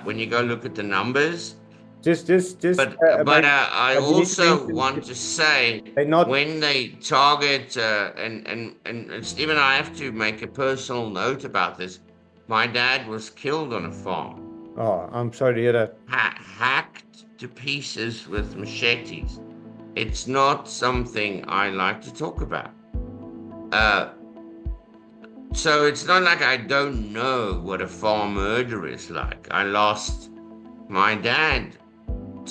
when you go look at the numbers. Just But maybe, I but you need to also mention want to say they're not. when they target and Stephen, I have to make a personal note about this. My dad was killed on a farm, Oh, I'm sorry to hear that. hacked to pieces with machetes. It's not something I like to talk about. Uh, so it's not like I don't know what a farm murder is like. I lost my dad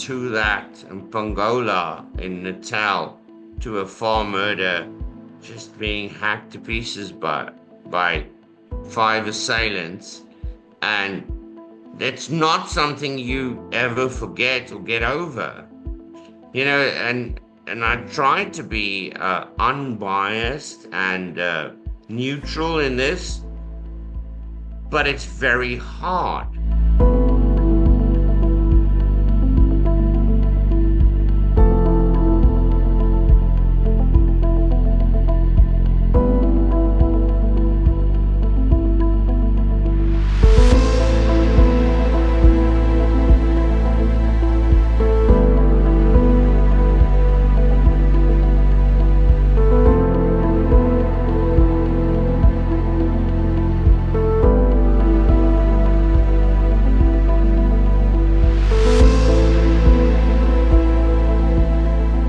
to that in Pongola in Natal to a farm murder, just being hacked to pieces by five assailants, and that's not something you ever forget or get over, and I try to be unbiased and neutral in this, but it's very hard.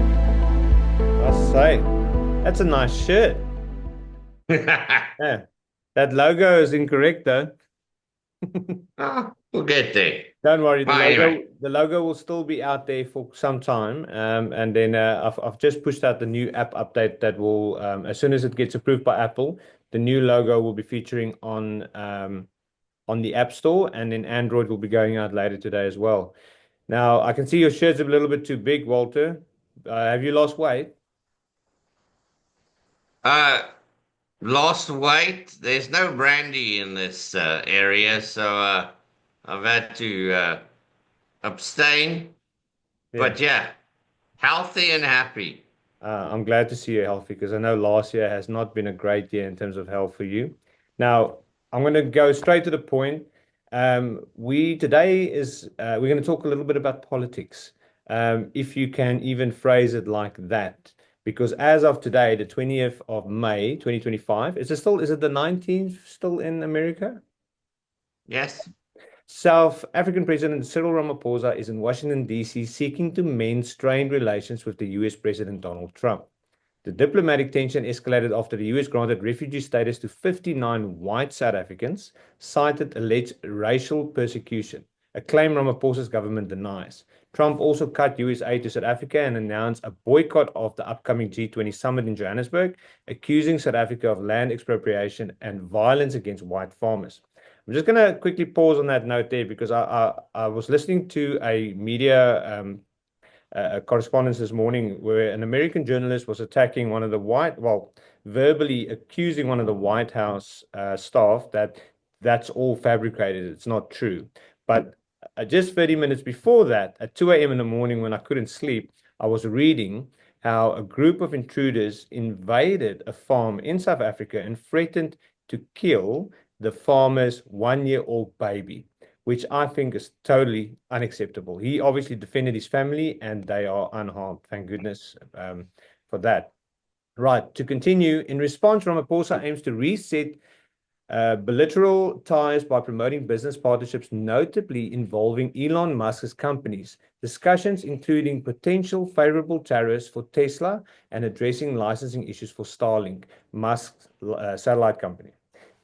I say, that's a nice shirt. Yeah, that logo is incorrect though. Oh, we'll get there. Don't worry, Well, anyway. the logo will still be out there for some time. And then I've just pushed out the new app update that will, as soon as it gets approved by Apple, the new logo will be featuring on the App Store, and then Android will be going out later today as well. Now, I can see your shirt's a little bit too big, Walter. Have you lost weight? Uh, Lost weight. There's no brandy in this area, so I've had to abstain. Yeah. But yeah, healthy and happy. I'm glad to see you healthy because I know last year has not been a great year in terms of health for you. Now, I'm going to go straight to the point. We today is we're going to talk a little bit about politics, if you can even phrase it like that. Because as of today, the 20th of May, 2025, is it the 19th still in America? Yes. South African President Cyril Ramaphosa is in Washington, D.C., seeking to mend strained relations with the U.S. President Donald Trump. The diplomatic tension escalated after the U.S. granted refugee status to 59 white South Africans, cited alleged racial persecution, a claim Ramaphosa's government denies. Trump also cut U.S. aid to South Africa and announced a boycott of the upcoming G20 summit in Johannesburg, accusing South Africa of land expropriation and violence against white farmers. I'm just going to quickly pause on that note there because I was listening to a media correspondence this morning where an American journalist was attacking one of the verbally accusing one of the White House staff that that's all fabricated. It's not true. But just 30 minutes before that, at 2 a.m. in the morning when I couldn't sleep, I was reading how a group of intruders invaded a farm in South Africa and threatened to kill the farmer's 1-year-old baby, which I think is totally unacceptable. He obviously defended his family and they are unharmed. Thank goodness for that. Right, to continue, in response, Ramaphosa aims to reset bilateral ties by promoting business partnerships, notably involving Elon Musk's companies. Discussions including potential favorable tariffs for Tesla and addressing licensing issues for Starlink, Musk's satellite company.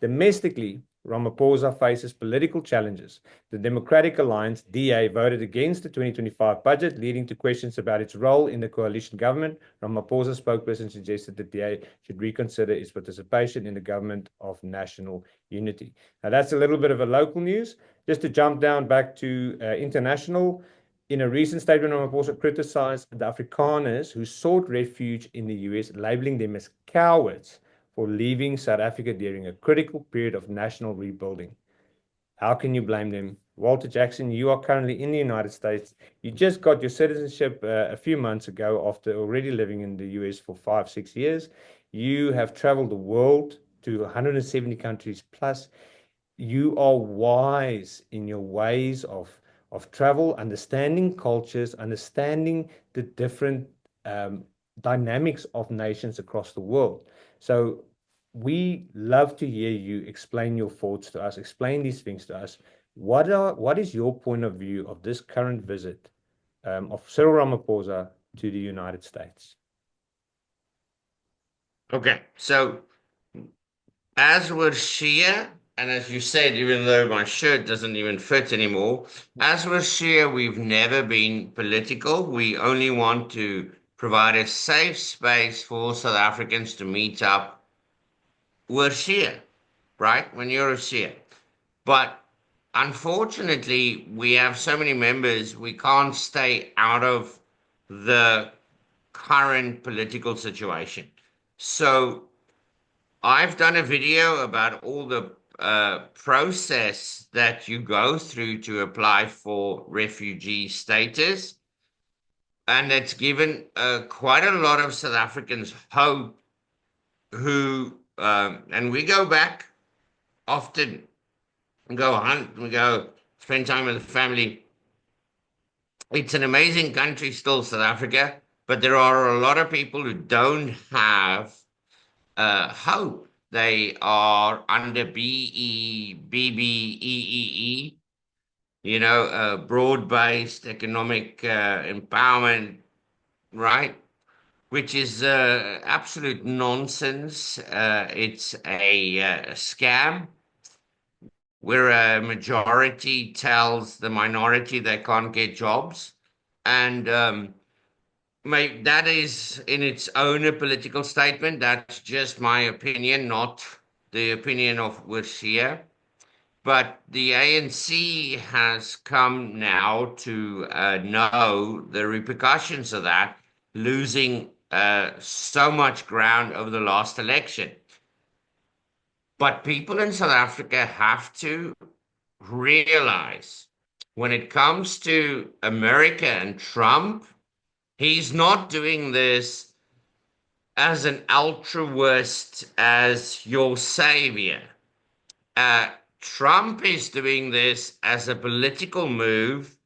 Domestically, Ramaphosa faces political challenges. The Democratic Alliance, DA, voted against the 2025 budget, leading to questions about its role in the coalition government. Ramaphosa's spokesperson suggested that DA should reconsider its participation in the government of national unity. Now, that's a little bit of a local news. Just to jump down back to international, in a recent statement, Ramaphosa criticized the Afrikaners who sought refuge in the US, labeling them as cowards for leaving South Africa during a critical period of national rebuilding. How can you blame them? Walter Jackson, you are currently in the United States. You just got your citizenship a few months ago after already living in the US for 5, 6 years. You have traveled the world to 170 countries plus. you are wise in your ways of travel, understanding cultures, understanding the different um, dynamics of nations across the world. So we love to hear you explain your thoughts to us, explain these things to us. What is your point of view of this current visit of Cyril Ramaphosa to the United States? Okay, so as we're Shia, and as you said, even though my shirt doesn't even fit anymore, as we're Shia, we've never been political. We only want to provide a safe space for South Africans to meet up. We're Shia, right? When you're a Shia. But unfortunately, we have so many members, we can't stay out of the current political situation. So I've done a video about all the process that you go through to apply for refugee status, and it's given quite a lot of South Africans hope. And we go back often, we go hunt, we go spend time with the family. It's an amazing country still, South Africa, but there are a lot of people who don't have hope. They are under BEEE, broad-based economic empowerment, right? Which is absolute nonsense. It's a scam where a majority tells the minority they can't get jobs. And that is in its own a political statement. That's just my opinion, not the opinion of Oorsee. But the ANC has come now to know the repercussions of that, losing so much ground over the last election. But people in South Africa have to realize when it comes to America and Trump, he's not doing this as an altruist, as your savior. Uh, Trump is doing this as a political move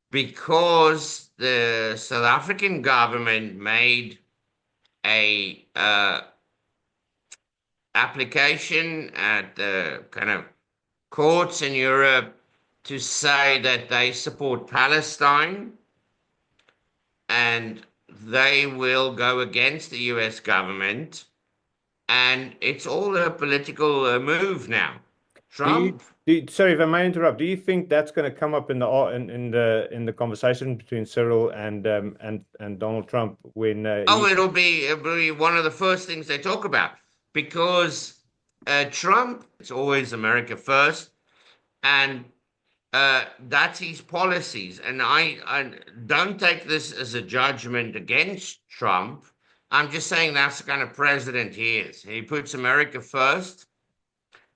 because the South African government made a application at the kind of courts in Europe to say that they support Palestine and they will go against the US government. And it's all a political move now. Do you, Trump, sorry if I may interrupt. Do you think that's going to come up in the conversation between Cyril and Donald Trump when oh, it'll be one of the first things they talk about because Trump, it's always America first, and that's his policies. And I don't take this as a judgment against Trump. I'm just saying that's the kind of president he is. He puts America first.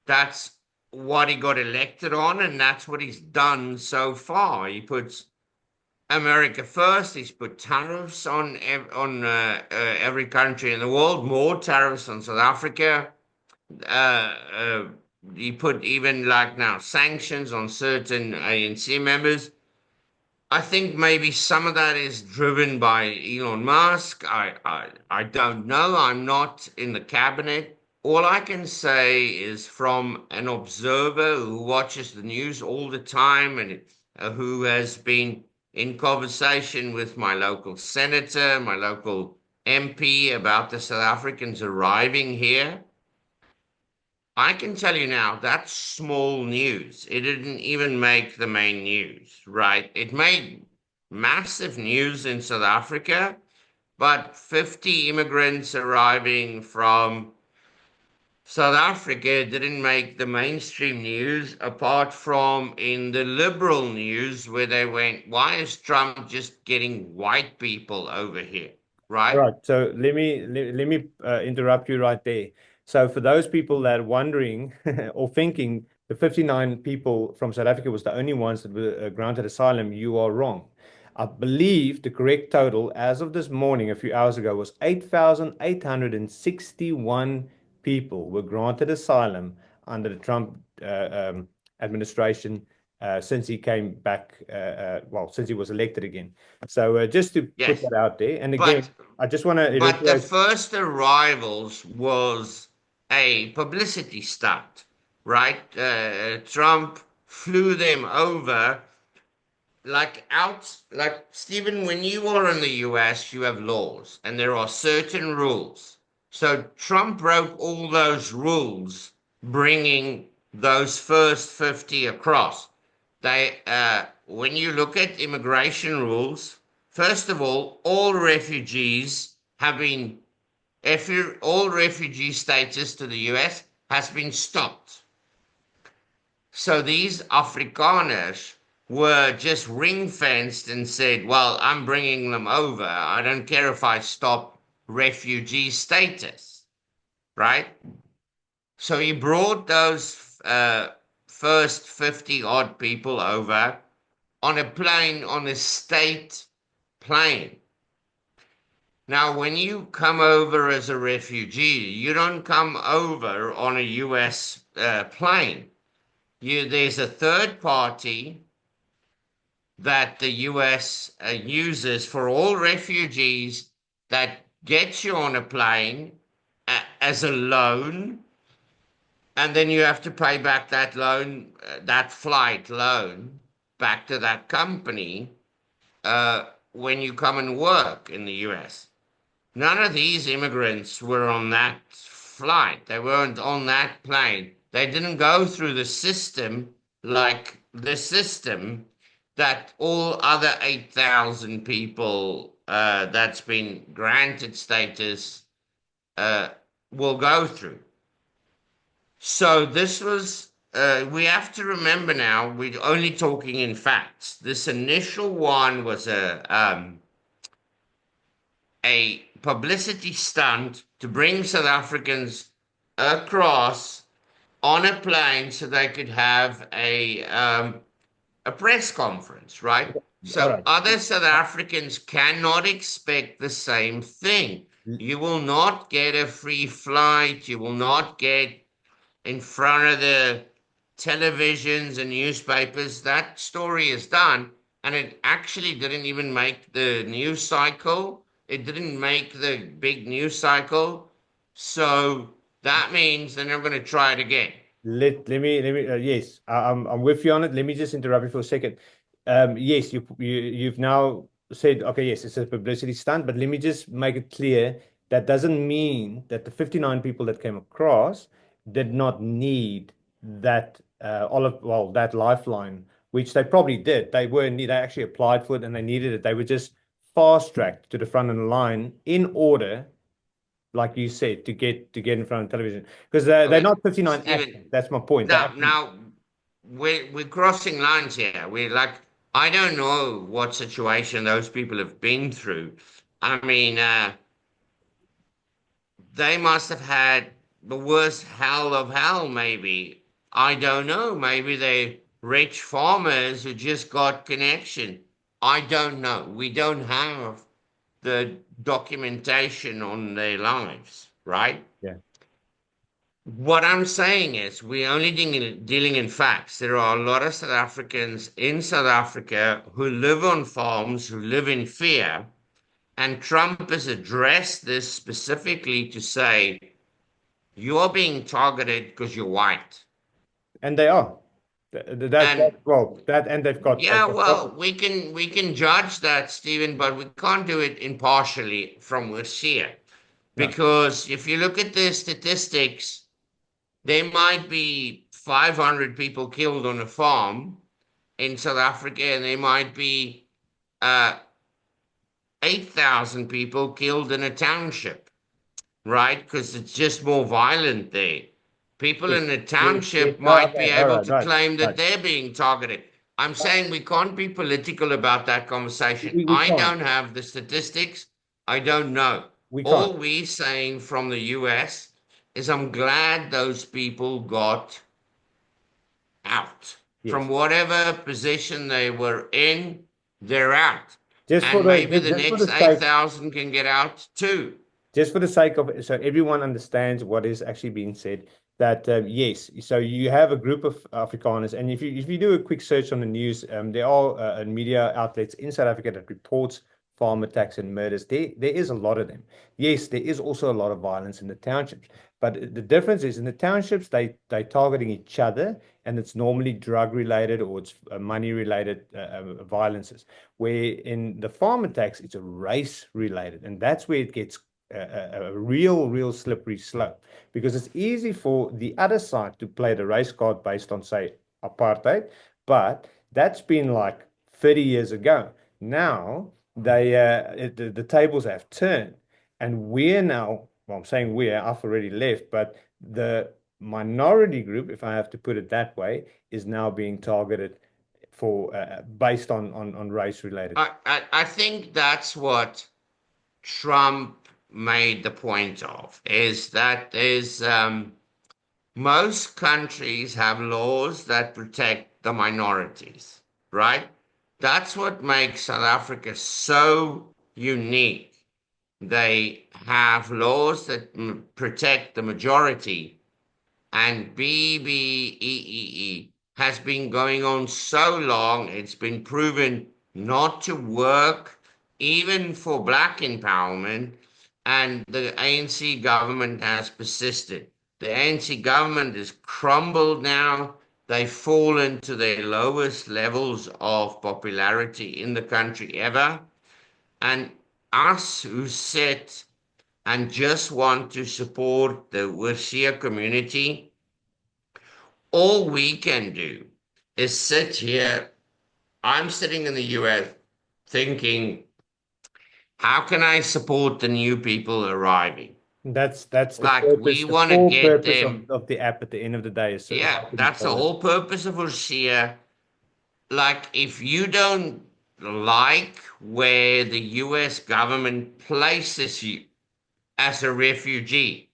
That's what he got elected on, and that's what he's done so far. He puts America first. He's put tariffs on every country in the world, more tariffs on South Africa. Uh, uh, he put even like now sanctions on certain ANC members. I think maybe some of that is driven by Elon Musk. I don't know. I'm not in the cabinet. All I can say is from an observer who watches the news all the time and who has been in conversation with my local senator, my local MP about the South Africans arriving here. I can tell you now, that's small news. It didn't even make the main news, right? It made massive news in South Africa, but 50 immigrants arriving from South Africa didn't make the mainstream news, apart from in the liberal news where they went, why is Trump just getting white people over here, All right? right, so let me interrupt you right there. So for those people that are wondering or thinking the 59 people from South Africa was the only ones that were granted asylum, you are wrong. I believe the correct total as of this morning, a few hours ago, was 8,861 people were granted asylum under the Trump administration since he came back, since he was elected again. So just to put Yes. that out there. And again, But I just want to but the reiterate. first arrivals was a publicity stunt, right? Trump flew them over like Stephen, when you are in the US, you have laws and there are certain rules. So Trump broke all those rules, bringing those first 50 across. When you look at immigration rules, first of all refugees have been, all refugee status to the US has been stopped. So these Afrikaners were just ring fenced and said, well, I'm bringing them over. I don't care if I stop refugee status, right? So he brought those first 50 odd people over on a plane, on a state plane. Now, when you come over as a refugee, you don't come over on a US plane. There's a third party that the US uses for all refugees that gets you on a plane as a loan, and then you have to pay back that loan, that flight loan, back to that company when you come and work in the US. None of these immigrants were on that flight. They weren't on that plane. They didn't go through the system like the system that all other 8,000 people that's been granted status uh, will go through. So this was, we have to remember now, we're only talking in facts. This initial one was a publicity stunt to bring South Africans across on a plane so they could have a press conference, right? All So right. other South Africans cannot expect the same thing. You will not get a free flight. You will not get in front of the televisions and newspapers. That story is done. And it actually didn't even make the news cycle. It didn't make the big news cycle. So that means they're not going to try it again. Let me yes, I'm with you on it. Let me just interrupt you for a second. Yes, you've now said, okay, yes, it's a publicity stunt, but let me just make it clear that doesn't mean that the 59 people that came across did not need that that lifeline, which they probably did. They actually applied for it and they needed it. They were just fast tracked to the front of the line in order, like you said, to get in front of television, because they're Okay, not 59 Stephen. actors. That's my point. They actually, Now we're crossing lines here. We're like, I don't know what situation those people have been through. I mean, they must have had the worst hell of hell, maybe. I don't know. Maybe they're rich farmers who just got connection. I don't know. We don't have the documentation on their lives, right? yeah. What I'm saying is, we're only dealing in facts. There are a lot of South Africans in South Africa who live on farms, who live in fear, and Trump has addressed this specifically to say, you're being targeted because you're white. And they are. And And yeah, well, we can judge that, Stephen, but we can't do it impartially from Oorsee. no. Because if you look at the statistics, there might be 500 people killed on a farm in South Africa, and there might be 8,000 people killed in a township, right? Because it's just more violent there. People Yes, in a yes, yes. township Oh, might be okay. All able right, to right, claim right. that they're being targeted. I'm saying we can't be political about that conversation. We I can't. don't have the statistics. I don't know. We can't. All we saying from the US is I'm glad those people got out. From Yes. whatever position they were in, they're out. Just for And the maybe the just for next the sake 8,000 can get out too. just for the sake of so everyone understands what is actually being said. that yes, so you have a group of Afrikaners, and if you do a quick search on the news, there are media outlets in South Africa that reports farm attacks and murders. There is a lot of them. Yes, there is also a lot of violence in the townships, but the difference is in the townships they targeting each other, and it's normally drug related or it's money related violences. Where in the farm attacks, it's a race related, and that's where it gets a real slippery slope because it's easy for the other side to play the race card based on, say, apartheid, but that's been like 30 years ago. Now the tables have turned, and we're now, well, I'm saying I've already left, but the minority group, if I have to put it that way, is now being targeted for based on race related. I think that's what Trump made the point of, is that most countries have laws that protect the minorities, right? That's what makes South Africa so unique. They have laws that protect the majority, and BBEEE has been going on so long, it's been proven not to work, even for black empowerment, and the ANC government has persisted. The ANC government has crumbled now. They've fallen to their lowest levels of popularity in the country ever. And us who sit and just want to support the Oorsee community, all we can do is sit here. I'm sitting in the US thinking, how can I support the new people arriving? That's the Like, we purpose. The want to core get purpose them. of the app at the end of the day is Yeah, helping each that's the other. whole purpose of Oorsee. Like, if you don't like where the US government places you as a refugee,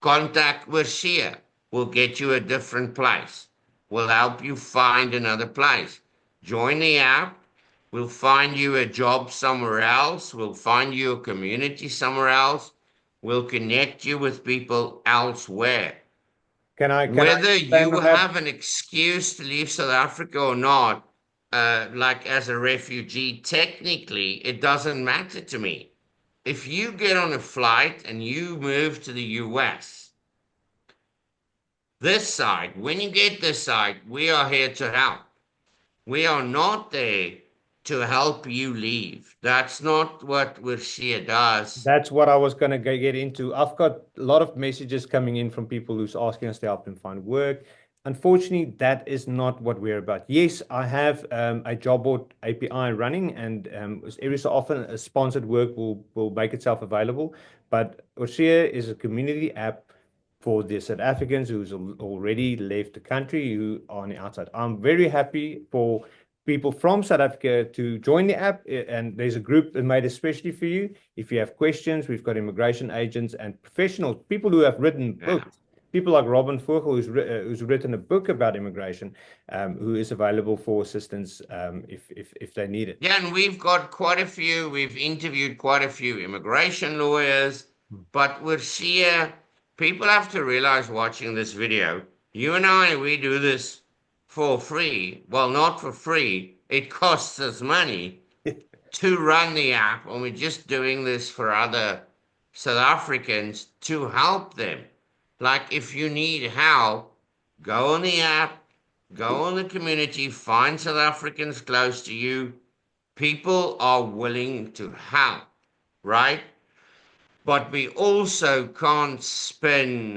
contact Oorsee. We'll get you a different place. We'll help you find another place. Join the app. We'll find you a job somewhere else. We'll find you a community somewhere else. We'll connect you with people elsewhere. Can I Whether expand you on that? have an excuse to leave South Africa or not, like as a refugee, technically, it doesn't matter to me. If you get on a flight and you move to the US, this side, when you get this side, we are here to help. We are not there to help you leave. That's not what Oorsee does. That's what I was going to get into. I've got a lot of messages coming in from people who's asking us to help them find work. Unfortunately, that is not what we're about. Yes, I have a job board API running, and every so often a sponsored work will make itself available. But Oorsee is a community app for the South Africans who's already left the country, who are on the outside. I'm very happy for people from South Africa to join the app, and there's a group made especially for you. If you have questions, we've got immigration agents and professionals, people who have written Yeah. books. People like Robin Vogel, who's written a book about immigration, who is available for assistance if they need it. Yeah, and we've got quite a few, we've interviewed quite a few immigration lawyers, but Oorsee, people have to realize watching this video, you and I, we do this for free. Well, not for free. It costs us money to run the app, and we're just doing this for other South Africans to help them. Like, if you need help, go on the app, go on the community, find South Africans close to you. People are willing to help, right? But we also can't spin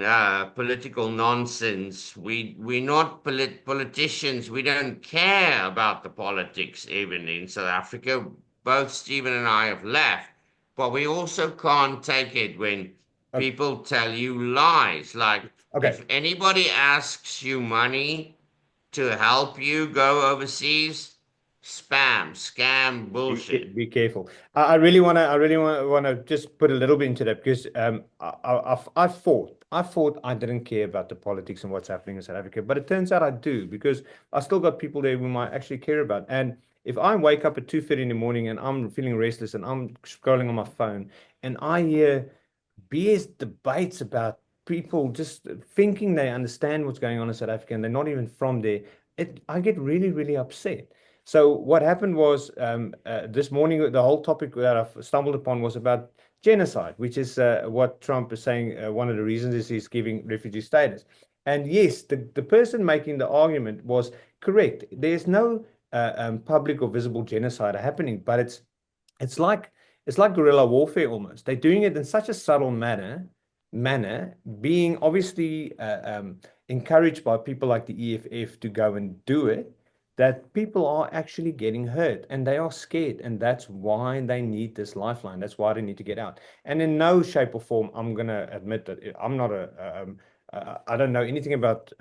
political nonsense. We're not politicians. We don't care about the politics, even in South Africa. Both Stephen and I have left. But we also can't take it when Okay. people tell you lies. Like, Okay. if anybody asks you money to help you go overseas, spam, scam, bullshit. Be careful. I really want to just put a little bit into that because I didn't care about the politics and what's happening in South Africa, but it turns out I do because I still got people there whom I actually care about. And if I wake up at 2:30 in the morning and I'm feeling restless and I'm scrolling on my phone and I hear BS debates about people just thinking they understand what's going on in South Africa and they're not even from there, I get really, really upset. So what happened was this morning, the whole topic that I've stumbled upon was about genocide, which is what Trump is saying. One of the reasons is he's giving refugee status. And yes, the person making the argument was correct. There's no public or visible genocide happening, but it's like it's like guerrilla warfare almost. They're doing it in such a subtle manner, being obviously encouraged by people like the EFF to go and do it, that people are actually getting hurt and they are scared. And that's why they need this lifeline. That's why they need to get out. And in no shape or form, I'm going to admit that I'm not I don't know anything about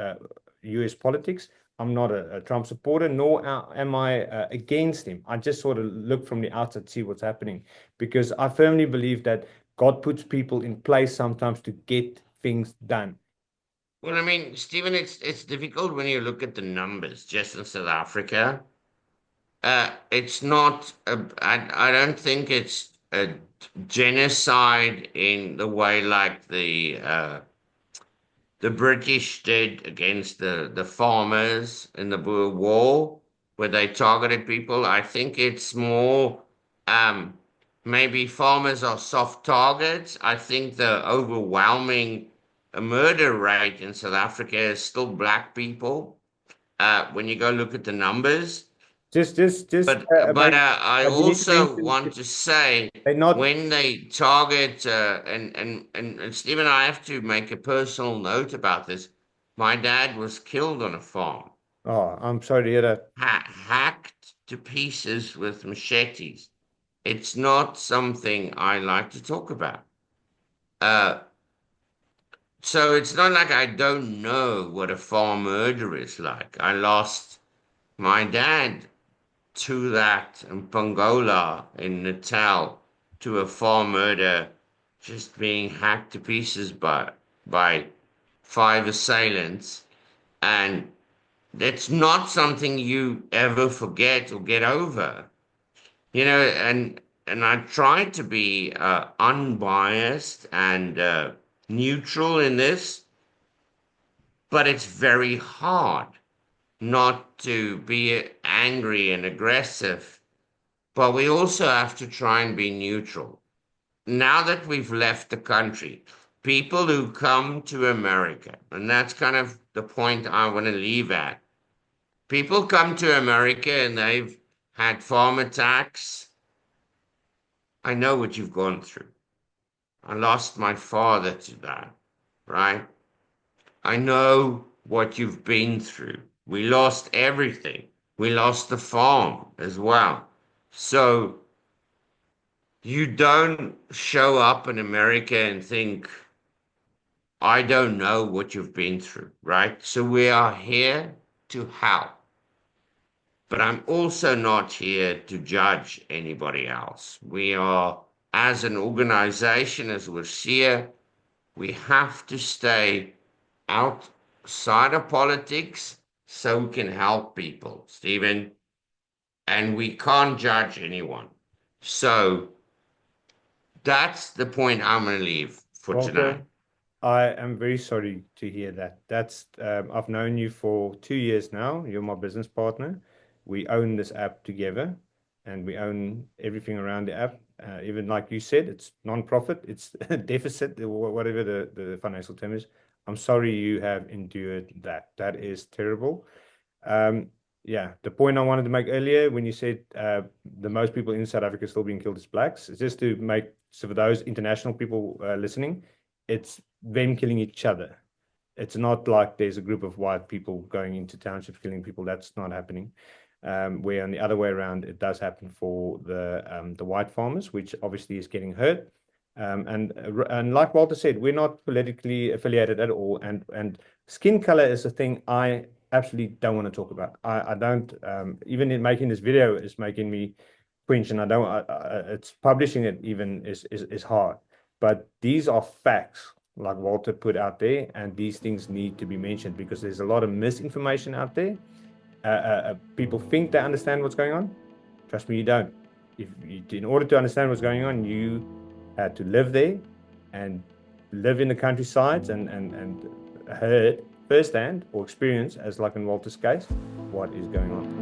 US politics. I'm not a Trump supporter, nor am I against him. I just sort of look from the outside to see what's happening because I firmly believe that God puts people in place sometimes to get things done. Well, I mean, Stephen, it's difficult when you look at the numbers just in South Africa. It's not I don't think it's a genocide in the way like the British did against the farmers in the Boer War, where they targeted people. I think it's more um, maybe farmers are soft targets. I think the overwhelming murder rate in South Africa is still black people. When you go look at the numbers. Just But maybe, I you need to also mention want to say they're not. when they target and Stephen, I have to make a personal note about this. My dad was killed on a farm, Oh, I'm sorry to hear that. hacked to pieces with machetes. It's not something I like to talk about. Uh, so it's not like I don't know what a farm murder is like. I lost my dad to that in Pongola in Natal to a farm murder just being hacked to pieces by five assailants. And it's not something you ever forget or get over. And I try to be unbiased and neutral in this, but it's very hard not to be angry and aggressive. But we also have to try and be neutral. Now that we've left the country, people who come to America, and that's kind of the point I want to leave at. People come to America and they've had farm attacks. I know what you've gone through. I lost my father to that, right? I know what you've been through. We lost everything. We lost the farm as well. So you don't show up in America and think, I don't know what you've been through, right? So we are here to help. But I'm also not here to judge anybody else. We are, as an organization, as Oorsee, we have to stay outside of politics so we can help people, Stephen. And we can't judge anyone. So that's the point I'm going to leave for tonight. Walter, I am very sorry to hear that. I've known you for 2 years now. You're my business partner. We own this app together and we own everything around the app. Even like you said, it's non-profit, it's a deficit, whatever the financial term is. I'm sorry you have endured that. That is terrible. Um, yeah, the point I wanted to make earlier when you said the most people in South Africa still being killed is blacks, is just to make, so for those international people listening, it's them killing each other. It's not like there's a group of white people going into townships killing people. That's not happening. Where on the other way around, it does happen for the white farmers, which obviously is getting hurt. And like Walter said, we're not politically affiliated at all. And skin color is a thing I absolutely don't want to talk about. I don't even in making this video is making me cringe, and I don't. It's publishing it even is hard. But these are facts, like Walter put out there, and these things need to be mentioned because there's a lot of misinformation out there. People think they understand what's going on. Trust me, you don't. In order to understand what's going on, you had to live there and live in the countryside and heard firsthand or experience, as like in Walter's case, what is going on.